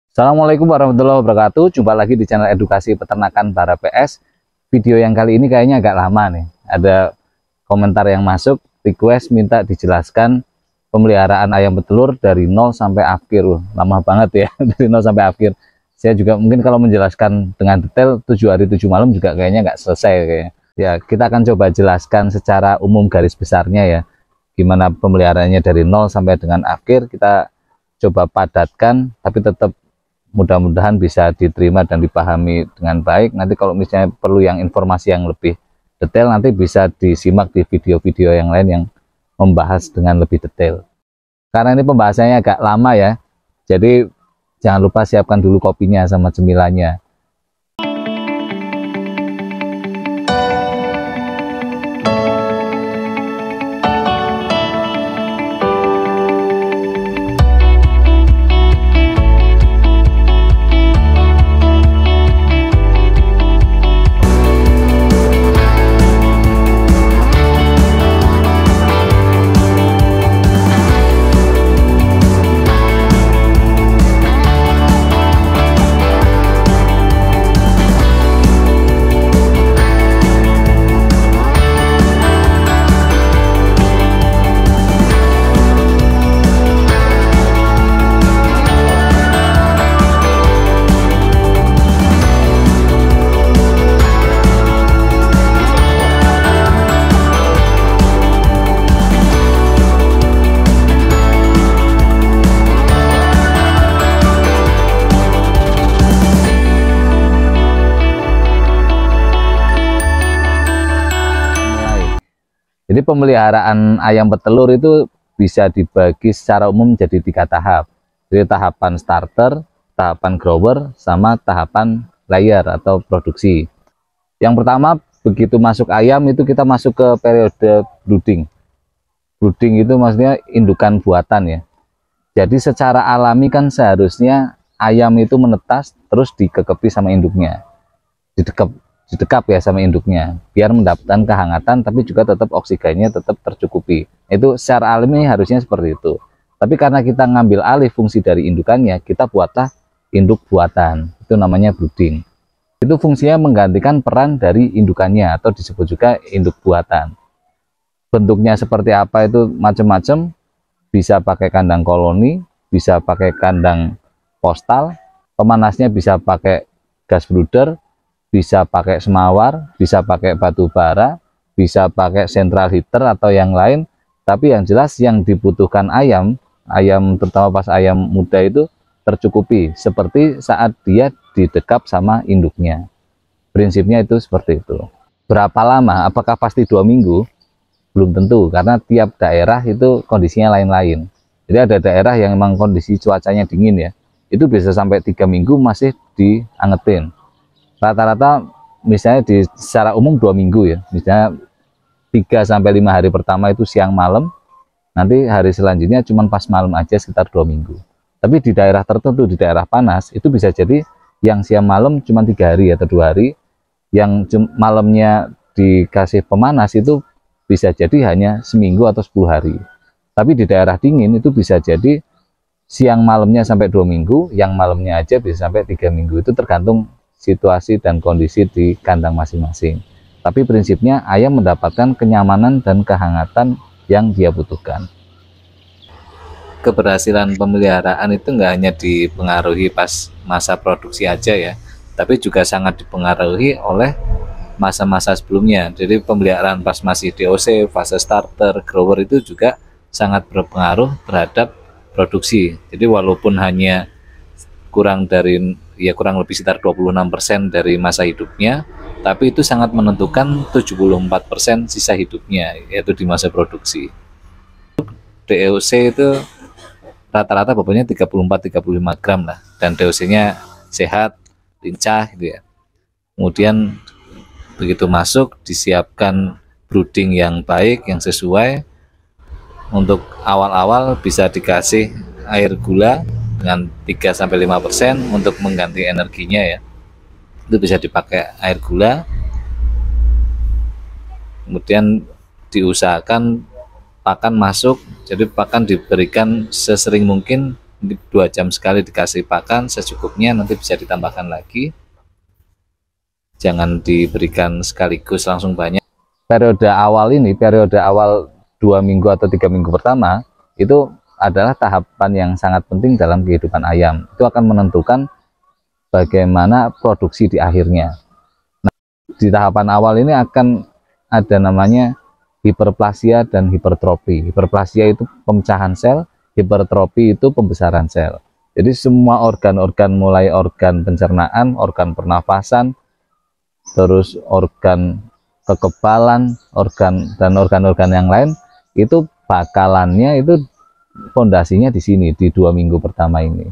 Assalamualaikum warahmatullahi wabarakatuh. Jumpa lagi di channel edukasi peternakan Bara PS. Video yang kali ini kayaknya agak lama nih. Ada komentar yang masuk, request minta dijelaskan pemeliharaan ayam petelur dari 0 sampai akhir. Lama banget ya, dari 0 sampai akhir. Saya juga mungkin kalau menjelaskan dengan detail 7 hari 7 malam juga kayaknya nggak selesai kayaknya. Ya, kita akan coba jelaskan secara umum garis besarnya ya. Gimana pemeliharaannya dari 0 sampai dengan akhir, kita coba padatkan tapi tetap mudah-mudahan bisa diterima dan dipahami dengan baik. Nanti kalau misalnya perlu yang informasi yang lebih detail, nanti bisa disimak di video-video yang lain yang membahas dengan lebih detail. Karena ini pembahasannya agak lama ya, jadi jangan lupa siapkan dulu kopinya sama cemilannya. Jadi pemeliharaan ayam petelur itu bisa dibagi secara umum jadi 3 tahap. Jadi tahapan starter, tahapan grower, sama tahapan layer atau produksi. Yang pertama, begitu masuk ayam itu kita masuk ke periode brooding. Brooding itu maksudnya indukan buatan ya. Jadi secara alami kan seharusnya ayam itu menetas terus dikekepi sama induknya. Didekap ya sama induknya biar mendapatkan kehangatan tapi juga tetap oksigennya tetap tercukupi. Itu secara alami harusnya seperti itu. Tapi karena kita ngambil alih fungsi dari indukannya, kita buatlah induk buatan. Itu namanya brooding. Itu fungsinya menggantikan peran dari indukannya atau disebut juga induk buatan. Bentuknya seperti apa itu macam-macam. Bisa pakai kandang koloni, bisa pakai kandang postal, pemanasnya bisa pakai gas brooder, bisa pakai semawar, bisa pakai batu bara, bisa pakai central heater atau yang lain. Tapi yang jelas yang dibutuhkan ayam terutama pas ayam muda itu tercukupi seperti saat dia didekap sama induknya. Prinsipnya itu seperti itu. Berapa lama? Apakah pasti 2 minggu? Belum tentu, karena tiap daerah itu kondisinya lain-lain. Jadi ada daerah yang memang kondisi cuacanya dingin ya, itu bisa sampai 3 minggu masih diangetin. Rata-rata misalnya secara umum 2 minggu ya, misalnya 3 sampai 5 hari pertama itu siang malam, nanti hari selanjutnya cuma pas malam aja sekitar 2 minggu. Tapi di daerah tertentu, di daerah panas itu bisa jadi yang siang malam cuma 3 hari atau 2 hari, yang malamnya dikasih pemanas itu bisa jadi hanya seminggu atau 10 hari. Tapi di daerah dingin itu bisa jadi siang malamnya sampai 2 minggu, yang malamnya aja bisa sampai 3 minggu. Itu tergantung situasi dan kondisi di kandang masing-masing. Tapi prinsipnya ayam mendapatkan kenyamanan dan kehangatan yang dia butuhkan. Keberhasilan pemeliharaan itu nggak hanya dipengaruhi pas masa produksi aja ya, tapi juga sangat dipengaruhi oleh masa-masa sebelumnya. Jadi pemeliharaan pas masih DOC, fase starter, grower itu juga sangat berpengaruh terhadap produksi. Jadi walaupun hanya kurang lebih sekitar 26% dari masa hidupnya, tapi itu sangat menentukan 74% sisa hidupnya, yaitu di masa produksi. DOC itu rata-rata bobotnya 34-35 gram lah, dan DOC-nya sehat, lincah gitu ya. Kemudian begitu masuk disiapkan brooding yang baik, yang sesuai. Untuk awal-awal bisa dikasih air gula dengan 3-5% untuk mengganti energinya ya. Itu bisa dipakai air gula. Kemudian diusahakan pakan masuk, jadi pakan diberikan sesering mungkin 2 jam sekali dikasih pakan secukupnya, nanti bisa ditambahkan lagi, jangan diberikan sekaligus langsung banyak. Periode awal ini, periode awal 2 minggu atau 3 minggu pertama itu adalah tahapan yang sangat penting dalam kehidupan ayam. Itu akan menentukan bagaimana produksi di akhirnya. Nah, di tahapan awal ini akan ada namanya hiperplasia dan hipertrofi. Hiperplasia itu pemecahan sel, hipertrofi itu pembesaran sel. Jadi semua organ-organ, mulai organ pencernaan, organ pernafasan, terus organ kekebalan, organ-organ yang lain itu bakalannya itu fondasinya di sini di 2 minggu pertama ini.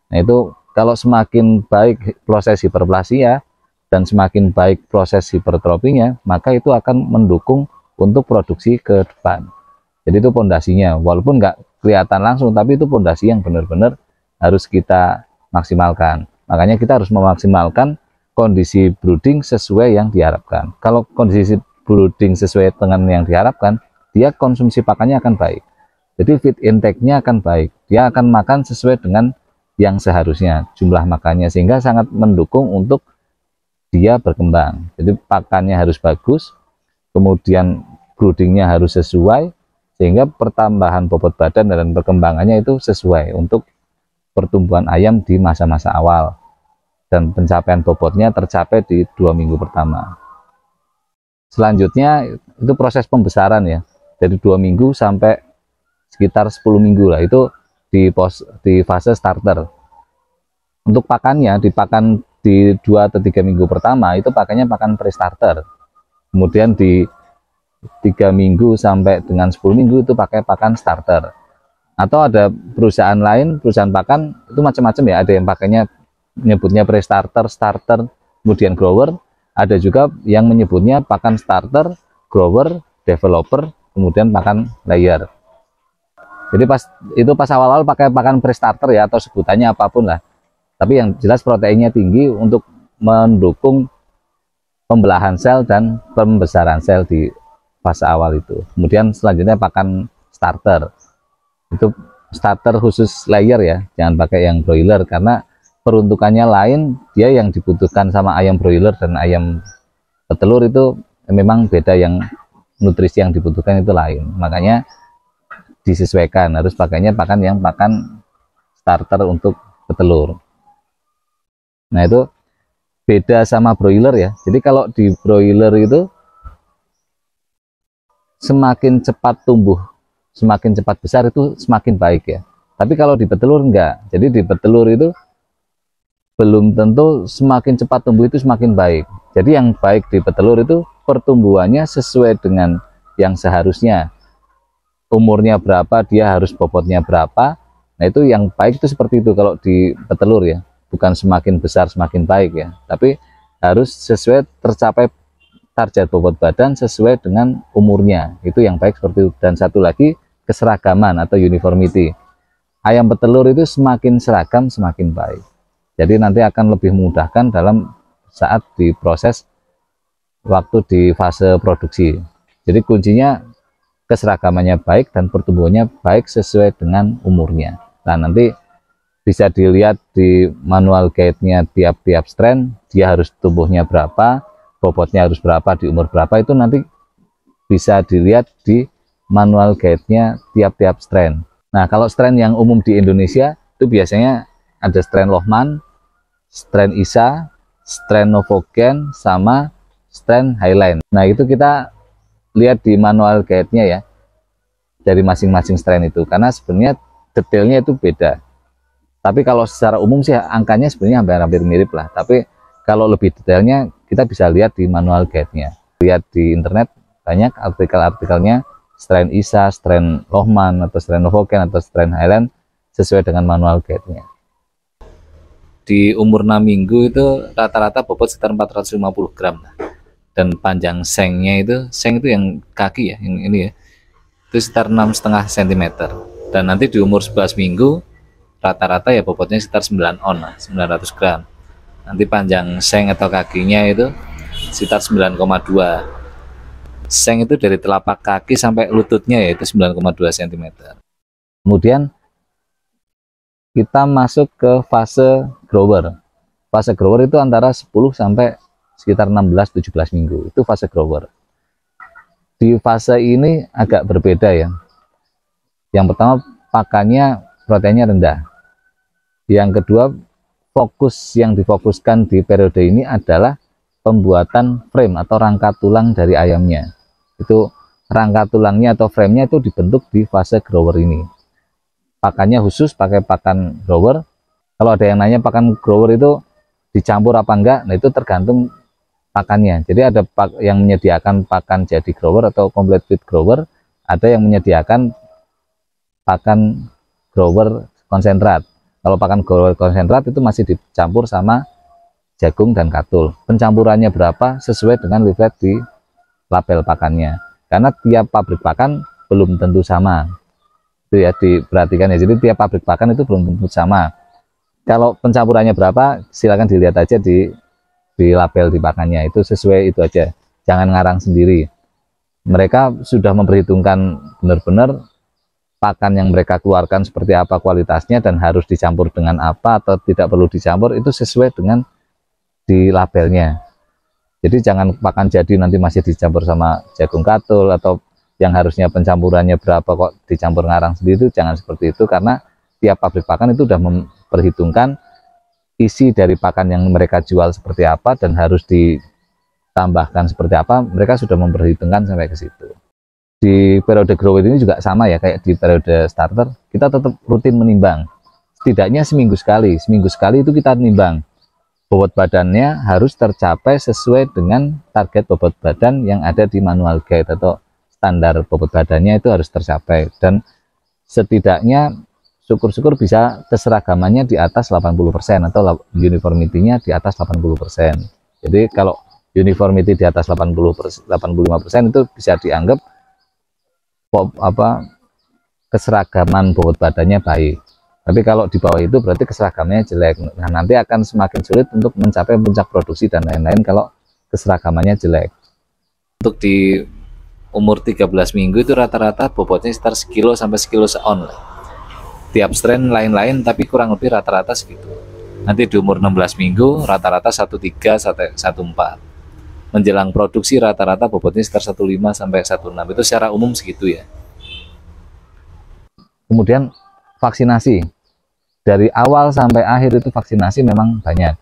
Nah, itu kalau semakin baik proses hiperplasia dan semakin baik proses hipertrofinya, maka itu akan mendukung untuk produksi ke depan. Jadi itu fondasinya, walaupun nggak kelihatan langsung, tapi itu fondasi yang benar-benar harus kita maksimalkan. Makanya kita harus memaksimalkan kondisi brooding sesuai yang diharapkan. Kalau kondisi brooding sesuai dengan yang diharapkan, dia konsumsi pakannya akan baik. Jadi feed intake-nya akan baik. Dia akan makan sesuai dengan yang seharusnya, jumlah makannya, sehingga sangat mendukung untuk dia berkembang. Jadi pakannya harus bagus, kemudian broodingnya harus sesuai, sehingga pertambahan bobot badan dan perkembangannya itu sesuai untuk pertumbuhan ayam di masa-masa awal. Dan pencapaian bobotnya tercapai di 2 minggu pertama. Selanjutnya itu proses pembesaran ya, dari 2 minggu sampai sekitar 10 minggu lah, itu di fase starter. Untuk pakannya, dipakan di 2 atau 3 minggu pertama itu pakannya pakan pre-starter. Kemudian di 3 minggu sampai dengan 10 minggu itu pakai pakan starter. Atau ada perusahaan lain, perusahaan pakan itu macam-macam ya, ada yang pakainya menyebutnya pre-starter, starter, kemudian grower. Ada juga yang menyebutnya pakan starter, grower, developer, kemudian pakan layer. Jadi pas awal-awal pakai pakan pre-starter ya, atau sebutannya apapun lah. Tapi yang jelas proteinnya tinggi untuk mendukung pembelahan sel dan pembesaran sel di fase awal itu. Kemudian selanjutnya pakan starter. Itu starter khusus layer ya, jangan pakai yang broiler karena peruntukannya lain, dia yang dibutuhkan sama ayam broiler dan ayam petelur itu memang beda, yang nutrisi yang dibutuhkan itu lain. Makanya disesuaikan, harus pakainya pakan yang pakan starter untuk petelur. Nah, itu beda sama broiler ya. Jadi kalau di broiler itu semakin cepat tumbuh, semakin cepat besar itu semakin baik ya. Tapi kalau di petelur enggak. Jadi di petelur itu belum tentu semakin cepat tumbuh itu semakin baik. Jadi yang baik di petelur itu pertumbuhannya sesuai dengan yang seharusnya. Umurnya berapa, dia harus bobotnya berapa. Nah, itu yang baik itu seperti itu kalau di petelur ya. Bukan semakin besar semakin baik ya. Tapi harus sesuai, tercapai target bobot badan sesuai dengan umurnya. Itu yang baik seperti itu. Dan satu lagi, keseragaman atau uniformity. Ayam petelur itu semakin seragam semakin baik. Jadi nanti akan lebih memudahkan dalam saat diproses waktu di fase produksi. Jadi kuncinya keseragamannya baik dan pertumbuhannya baik sesuai dengan umurnya. Nah, nanti bisa dilihat di manual guide-nya tiap-tiap strain, dia harus tumbuhnya berapa, bobotnya harus berapa, di umur berapa, itu nanti bisa dilihat di manual guide-nya tiap-tiap strain. Nah, kalau strain yang umum di Indonesia itu biasanya ada strain Lohmann, strain Isa, strain Novogen, sama strain Highline. Nah, itu kita lihat di manual guide-nya ya, dari masing-masing strain itu, karena sebenarnya detailnya itu beda. Tapi kalau secara umum sih angkanya sebenarnya hampir mirip lah. Tapi kalau lebih detailnya kita bisa lihat di manual guide-nya. Lihat di internet banyak artikel-artikelnya, strain Isa, strain Lohmann, atau strain Novogen, atau strain Highline sesuai dengan manual guide-nya. Di umur 6 minggu itu rata-rata bobot sekitar 450 gram lah. Dan panjang sengnya itu, seng itu yang kaki ya, yang ini ya, itu sekitar 6,5 cm. Dan nanti di umur 11 minggu rata-rata ya bobotnya sekitar 9 on lah, 900 gram. Nanti panjang seng atau kakinya itu sekitar 9,2. Seng itu dari telapak kaki sampai lututnya yaitu 9,2 cm. Kemudian kita masuk ke fase grower. Fase grower itu antara 10 sampai sekitar 16-17 minggu, itu fase grower. Di fase ini agak berbeda ya. Yang pertama, pakannya proteinnya rendah. Yang kedua, fokus yang difokuskan di periode ini adalah pembuatan frame atau rangka tulang dari ayamnya. Itu rangka tulangnya atau framenya itu dibentuk di fase grower ini. Pakannya khusus pakai pakan grower. Kalau ada yang nanya pakan grower itu dicampur apa enggak, nah itu tergantung pakannya. Jadi ada yang menyediakan pakan jadi grower atau complete feed grower, ada yang menyediakan pakan grower konsentrat. Kalau pakan grower konsentrat itu masih dicampur sama jagung dan katul. Pencampurannya berapa sesuai dengan leaflet di label pakannya. Karena tiap pabrik pakan belum tentu sama. Itu ya diperhatikan ya. Jadi tiap pabrik pakan itu belum tentu sama. Kalau pencampurannya berapa, silakan dilihat aja di label di pakannya. Itu sesuai itu aja. Jangan ngarang sendiri. Mereka sudah memperhitungkan benar-benar pakan yang mereka keluarkan seperti apa kualitasnya dan harus dicampur dengan apa atau tidak perlu dicampur, itu sesuai dengan di labelnya. Jadi jangan pakan jadi nanti masih dicampur sama jagung katul, atau yang harusnya pencampurannya berapa kok dicampur ngarang sendiri. Itu jangan seperti itu, karena tiap pabrik pakan itu sudah memperhitungkan isi dari pakan yang mereka jual seperti apa dan harus ditambahkan seperti apa. Mereka sudah memperhitungkan sampai ke situ. Di periode grower ini juga sama ya, kayak di periode starter, kita tetap rutin menimbang. Setidaknya seminggu sekali itu kita nimbang. Bobot badannya harus tercapai sesuai dengan target bobot badan yang ada di manual guide atau standar bobot badannya, itu harus tercapai. Dan setidaknya syukur-syukur bisa keseragamannya di atas 80% atau uniformity-nya di atas 80%. Jadi kalau uniformity di atas 85% itu bisa dianggap keseragaman bobot badannya baik. Tapi kalau di bawah itu berarti keseragamannya jelek. Nah, nanti akan semakin sulit untuk mencapai puncak produksi dan lain-lain kalau keseragamannya jelek. Untuk di umur 13 minggu itu rata-rata bobotnya sekitar sekilo sampai sekilo seon. Tiap strain lain-lain, tapi kurang lebih rata-rata segitu. Nanti di umur 16 minggu rata-rata 13 sampai 14. Menjelang produksi rata-rata bobotnya sekitar 15 sampai 16. Itu secara umum segitu ya. Kemudian vaksinasi. Dari awal sampai akhir itu vaksinasi memang banyak.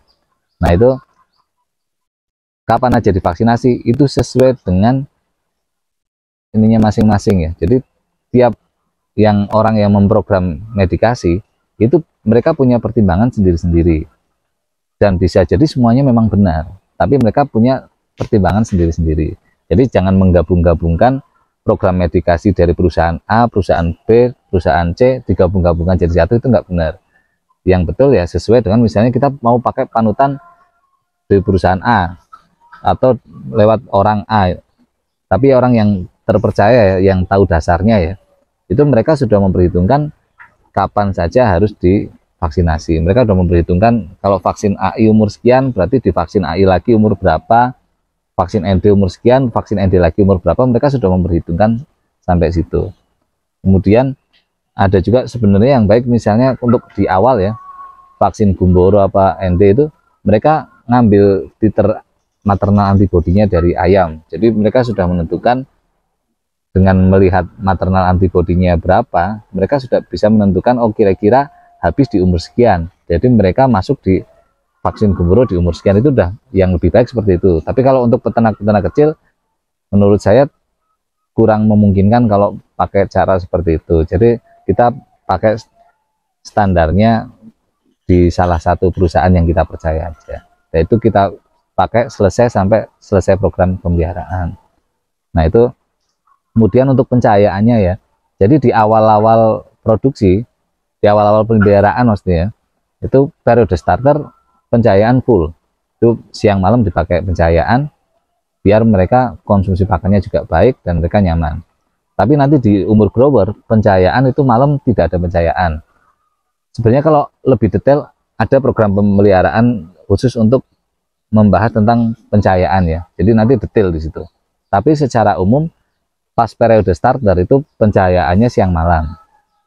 Nah, itu kapan aja divaksinasi itu sesuai dengan ininya masing-masing ya. Jadi tiap orang yang memprogram medikasi itu mereka punya pertimbangan sendiri-sendiri. Dan bisa jadi semuanya memang benar, tapi mereka punya pertimbangan sendiri-sendiri. Jadi jangan menggabung-gabungkan program medikasi dari perusahaan A, perusahaan B, perusahaan C, digabung-gabungkan jadi satu, itu nggak benar. Yang betul ya sesuai dengan, misalnya kita mau pakai panutan dari perusahaan A atau lewat orang A, tapi orang yang terpercaya, yang tahu dasarnya ya, itu mereka sudah memperhitungkan kapan saja harus divaksinasi. Mereka sudah memperhitungkan kalau vaksin AI umur sekian berarti divaksin AI lagi umur berapa, vaksin ND umur sekian, vaksin ND lagi umur berapa. Mereka sudah memperhitungkan sampai situ. Kemudian ada juga sebenarnya yang baik, misalnya untuk di awal ya, vaksin Gumboro apa ND itu mereka ngambil titer maternal antibodinya dari ayam. Jadi mereka sudah menentukan, dengan melihat maternal antibodinya berapa, mereka sudah bisa menentukan oh kira-kira habis di umur sekian. Jadi mereka masuk di vaksin Gumboro di umur sekian. Itu udah yang lebih baik seperti itu. Tapi kalau untuk peternak-peternak kecil, menurut saya kurang memungkinkan kalau pakai cara seperti itu. Jadi kita pakai standarnya di salah satu perusahaan yang kita percaya aja. Yaitu kita pakai sampai selesai program pemeliharaan. Nah, itu kemudian untuk pencahayaannya ya. Jadi di awal-awal produksi, di awal-awal pemeliharaan maksudnya, itu periode starter pencahayaan full. Itu siang malam dipakai pencahayaan biar mereka konsumsi pakannya juga baik dan mereka nyaman. Tapi nanti di umur grower, pencahayaan itu malam tidak ada pencahayaan. Sebenarnya kalau lebih detail, ada program pemeliharaan khusus untuk membahas tentang pencahayaan ya. Jadi nanti detail di situ. Tapi secara umum, pas periode starter itu pencahayaannya siang malam.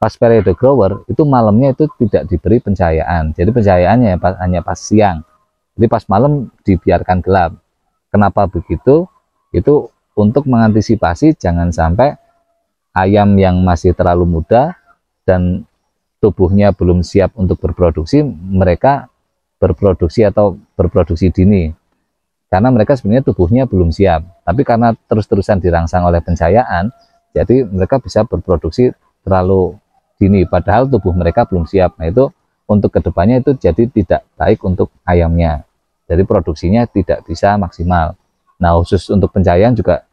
Pas periode grower itu malamnya itu tidak diberi pencahayaan, jadi pencahayaannya hanya pas siang, jadi pas malam dibiarkan gelap. Kenapa begitu? Itu untuk mengantisipasi jangan sampai ayam yang masih terlalu muda dan tubuhnya belum siap untuk berproduksi, mereka berproduksi dini, karena mereka sebenarnya tubuhnya belum siap, tapi karena terus-terusan dirangsang oleh pencahayaan, jadi mereka bisa berproduksi terlalu dini, padahal tubuh mereka belum siap. Nah itu untuk kedepannya itu jadi tidak baik untuk ayamnya, jadi produksinya tidak bisa maksimal. Nah khusus untuk pencahayaan juga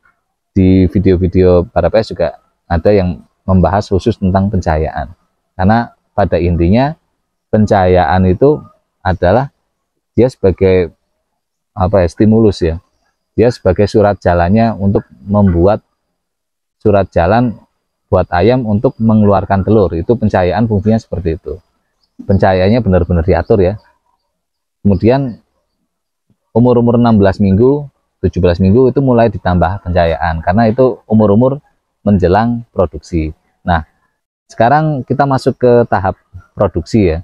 di video-video para PS juga ada yang membahas khusus tentang pencahayaan, karena pada intinya pencahayaan itu adalah dia sebagai stimulus ya, dia sebagai surat jalannya untuk membuat surat jalan buat ayam untuk mengeluarkan telur. Itu pencahayaan fungsinya seperti itu, pencahayaannya benar-benar diatur ya. Kemudian umur-umur 16 minggu 17 minggu itu mulai ditambah pencahayaan, karena itu umur-umur menjelang produksi. Nah sekarang kita masuk ke tahap produksi ya.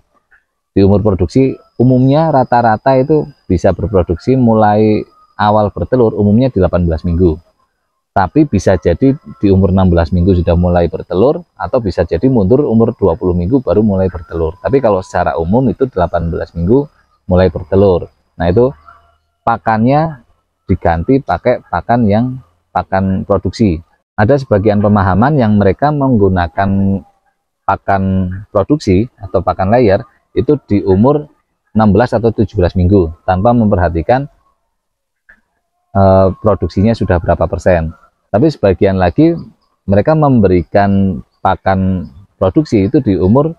Di umur produksi umumnya rata-rata itu bisa berproduksi mulai awal bertelur umumnya di 18 minggu. Tapi bisa jadi di umur 16 minggu sudah mulai bertelur, atau bisa jadi mundur umur 20 minggu baru mulai bertelur. Tapi kalau secara umum itu 18 minggu mulai bertelur. Nah itu pakannya diganti pakai pakan produksi. Ada sebagian pemahaman yang mereka menggunakan pakan produksi atau pakan layer itu di umur 16 atau 17 minggu tanpa memperhatikan produksinya sudah berapa persen. Tapi sebagian lagi mereka memberikan pakan produksi itu di umur,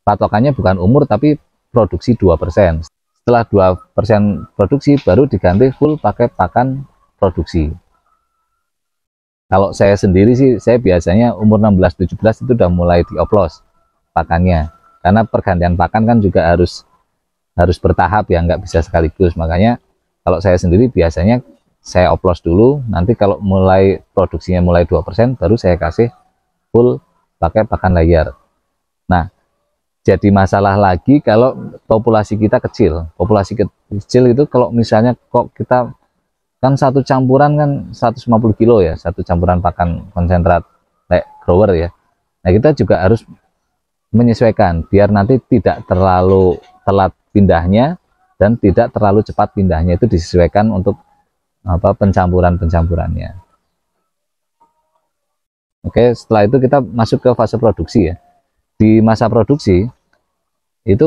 patokannya bukan umur tapi produksi 2%. Setelah 2% produksi baru diganti full pakai pakan produksi. Kalau saya sendiri sih, saya biasanya umur 16-17 itu udah mulai dioplos pakannya, karena pergantian pakan kan juga harus bertahap ya, nggak bisa sekaligus. Makanya kalau saya sendiri biasanya saya oplos dulu, nanti kalau mulai produksinya mulai 2% baru saya kasih full pakai pakan layer. Nah jadi masalah lagi kalau populasi kita kecil. Populasi kecil itu kalau misalnya kok kita kan satu campuran kan 150 kilo ya, satu campuran pakan konsentrat grower ya. Nah kita juga harus menyesuaikan biar nanti tidak terlalu telat pindahnya dan tidak terlalu cepat pindahnya, itu disesuaikan untuk pencampurannya. Oke, setelah itu kita masuk ke fase produksi ya. Di masa produksi itu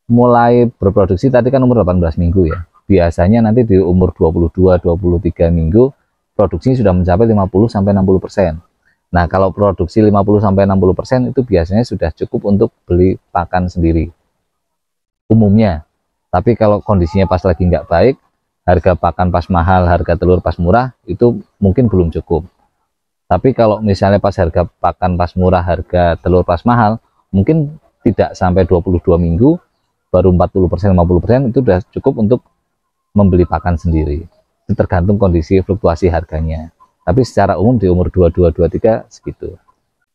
mulai berproduksi tadi kan umur 18 minggu ya. Biasanya nanti di umur 22-23 minggu produksinya sudah mencapai 50-60%. Nah kalau produksi 50-60% itu biasanya sudah cukup untuk beli pakan sendiri umumnya. Tapi kalau kondisinya pas lagi nggak baik, harga pakan pas mahal, harga telur pas murah, itu mungkin belum cukup. Tapi kalau misalnya pas harga pakan pas murah, harga telur pas mahal, mungkin tidak sampai 22 minggu, baru 40-50% itu sudah cukup untuk membeli pakan sendiri. Itu tergantung kondisi fluktuasi harganya. Tapi secara umum di umur 22-23 segitu.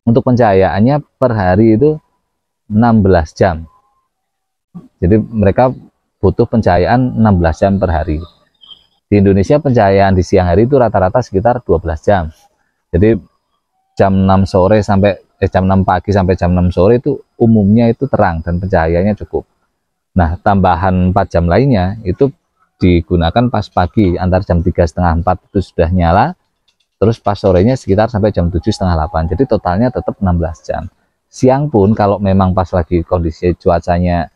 Untuk pencahayaannya per hari itu 16 jam. Jadi mereka butuh pencahayaan 16 jam per hari. Di Indonesia pencahayaan di siang hari itu rata-rata sekitar 12 jam. Jadi jam 6 sore sampai jam 6 pagi sampai jam 6 sore itu umumnya itu terang dan pencahayaannya cukup. Nah, tambahan 4 jam lainnya itu digunakan pas pagi antar jam 3:30-4 itu sudah nyala. Terus pas sorenya sekitar sampai jam 7:30-8. Jadi totalnya tetap 16 jam. Siang pun kalau memang pas lagi kondisi cuacanya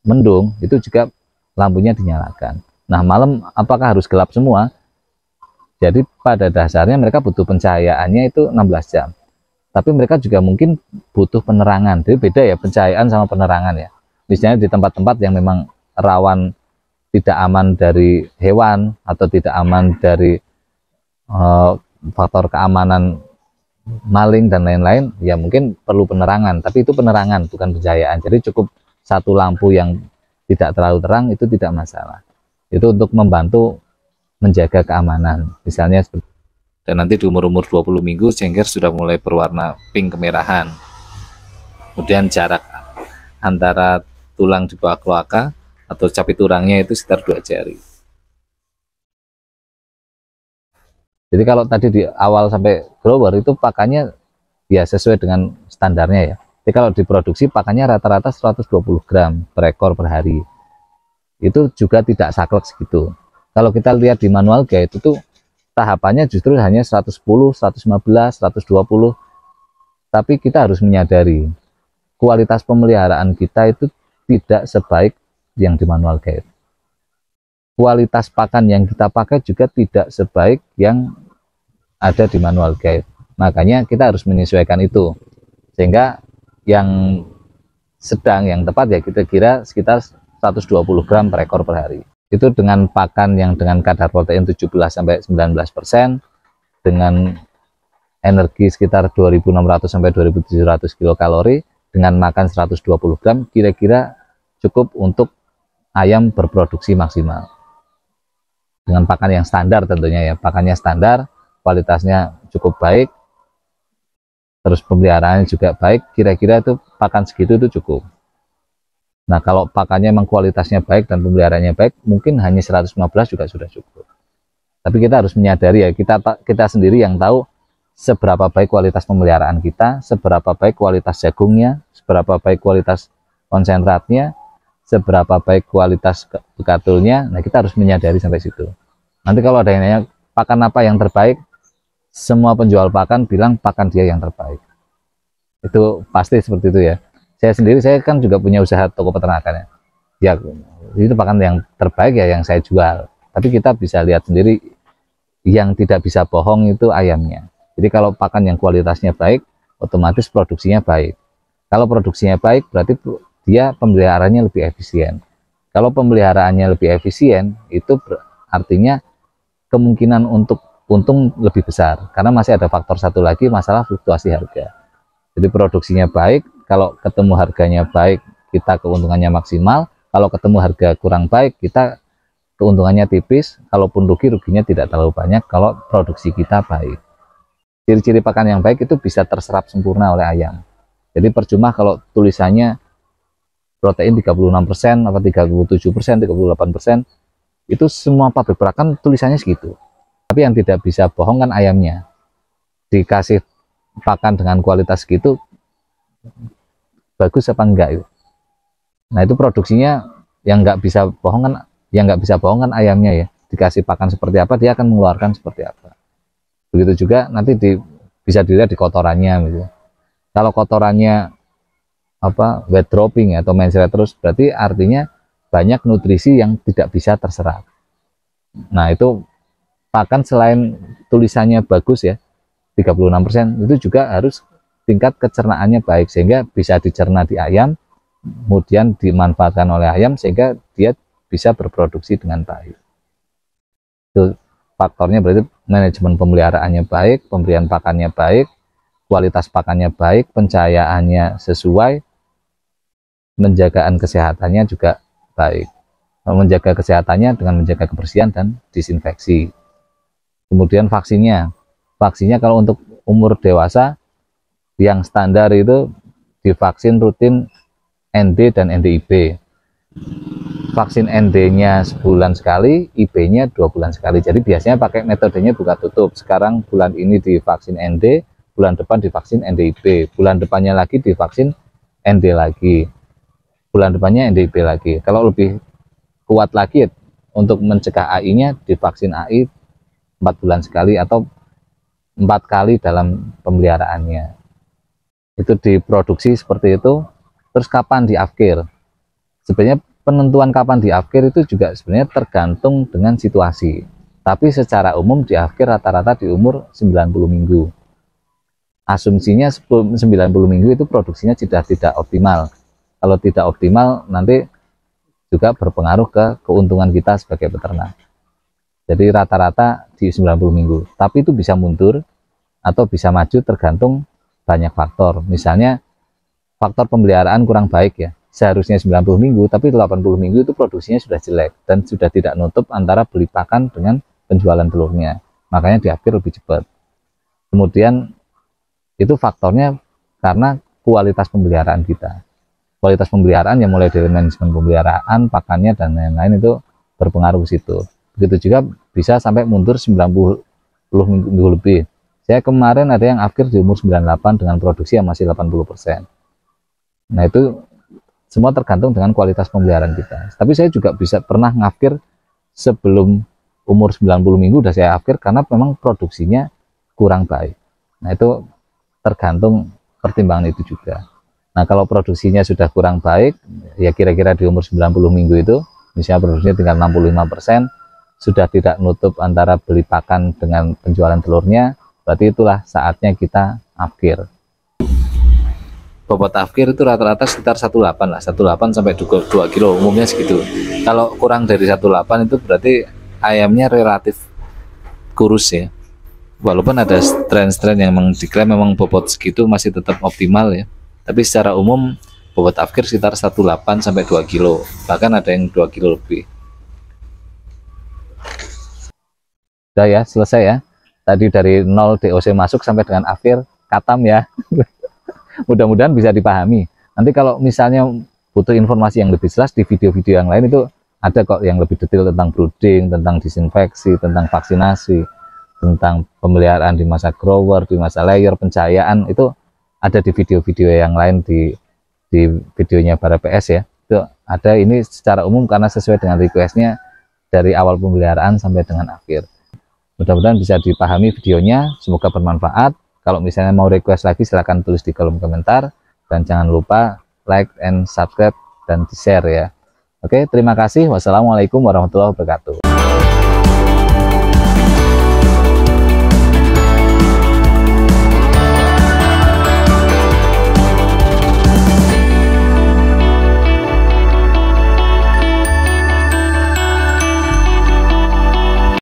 mendung, itu juga lampunya dinyalakan. Nah malam apakah harus gelap semua? Jadi pada dasarnya mereka butuh pencahayaannya itu 16 jam. Tapi mereka juga mungkin butuh penerangan. Jadi beda ya pencahayaan sama penerangan ya. Misalnya di tempat-tempat yang memang rawan tidak aman dari hewan atau tidak aman dari faktor keamanan maling dan lain-lain, ya mungkin perlu penerangan. Tapi itu penerangan bukan pencahayaan. Jadi cukup satu lampu yang tidak terlalu terang itu tidak masalah. Itu untuk membantu menjaga keamanan misalnya. Dan nanti di umur-umur 20 minggu jengger sudah mulai berwarna pink kemerahan. Kemudian jarak antara tulang di bawah kloaka atau capit tulangnya itu sekitar 2 jari. Jadi kalau tadi di awal sampai grower itu pakannya ya sesuai dengan standarnya ya. Jadi kalau diproduksi pakannya rata-rata 120 gram per ekor per hari. Itu juga tidak saklek segitu. Kalau kita lihat di manual guide itu tahapannya justru hanya 110, 115, 120. Tapi kita harus menyadari kualitas pemeliharaan kita itu tidak sebaik yang di manual guide. Kualitas pakan yang kita pakai juga tidak sebaik yang ada di manual guide. Makanya kita harus menyesuaikan itu, sehingga yang sedang, yang tepat ya kita kira sekitar 120 gram per ekor per hari. Itu dengan pakan yang dengan kadar protein 17-19%, dengan energi sekitar 2600 sampai 2700 kilokalori, dengan makan 120 gram kira-kira cukup untuk ayam berproduksi maksimal. Dengan pakan yang standar tentunya ya, pakannya standar, kualitasnya cukup baik, terus pemeliharaannya juga baik, kira-kira itu pakan segitu itu cukup. Nah kalau pakannya memang kualitasnya baik dan pemeliharaannya baik, mungkin hanya 115 juga sudah cukup. Tapi kita harus menyadari ya, kita sendiri yang tahu seberapa baik kualitas pemeliharaan kita, seberapa baik kualitas jagungnya, seberapa baik kualitas konsentratnya, seberapa baik kualitas bekatulnya. Nah kita harus menyadari sampai situ. Nanti kalau ada yang nanya pakan apa yang terbaik, semua penjual pakan bilang pakan dia yang terbaik. Itu pasti seperti itu ya. Saya kan juga punya usaha toko peternakan ya. Itu pakan yang terbaik ya yang saya jual. Tapi kita bisa lihat sendiri, yang tidak bisa bohong itu ayamnya. Jadi kalau pakan yang kualitasnya baik, otomatis produksinya baik. Kalau produksinya baik, berarti dia pemeliharaannya lebih efisien. Kalau pemeliharaannya lebih efisien, itu artinya kemungkinan untuk untung lebih besar. Karena masih ada faktor satu lagi, masalah fluktuasi harga. Jadi produksinya baik, kalau ketemu harganya baik, kita keuntungannya maksimal. Kalau ketemu harga kurang baik, kita keuntungannya tipis. Kalaupun ruginya tidak terlalu banyak kalau produksi kita baik. Ciri-ciri pakan yang baik itu bisa terserap sempurna oleh ayam. Jadi percuma kalau tulisannya protein 36%, apa 37%, 38%, itu semua pabrik pakan tulisannya segitu. Tapi yang tidak bisa bohong kan ayamnya. Dikasih pakan dengan kualitas segitu, bagus apa enggak itu. Nah itu produksinya yang nggak bisa bohong kan, ayamnya ya. Dikasih pakan seperti apa, dia akan mengeluarkan seperti apa. Begitu juga nanti bisa dilihat di kotorannya gitu. Kalau kotorannya wet dropping atau mencret terus, berarti artinya banyak nutrisi yang tidak bisa terserap. Nah itu pakan selain tulisannya bagus ya, 36%, itu juga harus tingkat kecernaannya baik, sehingga bisa dicerna di ayam, kemudian dimanfaatkan oleh ayam sehingga dia bisa berproduksi dengan baik. Itu faktornya, berarti manajemen pemeliharaannya baik, pemberian pakannya baik, kualitas pakannya baik, pencahayaannya sesuai, penjagaan kesehatannya juga baik. Menjaga kesehatannya dengan menjaga kebersihan dan disinfeksi. Kemudian vaksinnya kalau untuk umur dewasa yang standar itu divaksin rutin ND dan NDIB. Vaksin ND-nya sebulan sekali, IB-nya 2 bulan sekali. Jadi biasanya pakai metodenya buka tutup. Sekarang bulan ini divaksin ND, bulan depan divaksin NDIB, bulan depannya lagi divaksin ND lagi, bulan depannya NDIB lagi. Kalau lebih kuat lagi untuk mencegah AI-nya, divaksin AI 4 bulan sekali atau 4 kali dalam pemeliharaannya. Itu diproduksi seperti itu. Terus kapan diakhir? Sebenarnya penentuan kapan diakhir itu juga sebenarnya tergantung dengan situasi. Tapi secara umum diakhir rata-rata di umur 90 minggu. Asumsinya 90 minggu itu produksinya sudah tidak optimal. Kalau tidak optimal nanti juga berpengaruh ke keuntungan kita sebagai peternak. Jadi rata-rata di 90 minggu. Tapi itu bisa mundur atau bisa maju tergantung banyak faktor. Misalnya faktor pemeliharaan kurang baik ya. Seharusnya 90 minggu, tapi 80 minggu itu produksinya sudah jelek dan sudah tidak nutup antara beli pakan dengan penjualan telurnya. Makanya diakhir lebih cepat. Kemudian itu faktornya karena kualitas pemeliharaan kita. Kualitas pemeliharaan yang mulai dari manajemen pemeliharaan, pakannya, dan lain-lain itu berpengaruh ke situ. Begitu juga bisa sampai mundur 90 minggu lebih. Saya kemarin ada yang akhir di umur 98 dengan produksi yang masih 80%. Nah itu semua tergantung dengan kualitas pemeliharaan kita. Tapi saya juga bisa pernah ngafkir sebelum umur 90 minggu udah saya akhir karena memang produksinya kurang baik. Nah itu tergantung pertimbangan itu juga. Nah kalau produksinya sudah kurang baik, ya kira-kira di umur 90 minggu itu, misalnya produksinya tinggal 65%, sudah tidak nutup antara beli pakan dengan penjualan telurnya, berarti itulah saatnya kita akhir. Bobot akhir itu rata-rata sekitar 18 lah, 18 sampai 2 kilo, umumnya segitu. Kalau kurang dari 18 itu berarti ayamnya relatif kurus ya. Walaupun ada strain-strain yang diklaim memang bobot segitu masih tetap optimal ya. Tapi secara umum bobot akhir sekitar 18 sampai 2 kilo, bahkan ada yang 2 kilo lebih. Udah ya, selesai ya. Tadi dari 0 DOC masuk sampai dengan akhir katam ya. Mudah-mudahan bisa dipahami. Nanti kalau misalnya butuh informasi yang lebih jelas di video-video yang lain itu ada kok yang lebih detail tentang brooding, tentang disinfeksi, tentang vaksinasi, tentang pemeliharaan di masa grower, di masa layer, pencahayaan, itu ada di video-video yang lain di videonya Bara PS ya. Itu ada ini secara umum karena sesuai dengan requestnya dari awal pemeliharaan sampai dengan akhir. Mudah-mudahan bisa dipahami videonya, semoga bermanfaat. Kalau misalnya mau request lagi silahkan tulis di kolom komentar, dan jangan lupa like and subscribe dan di share ya. Oke, terima kasih. Wassalamualaikum warahmatullahi wabarakatuh.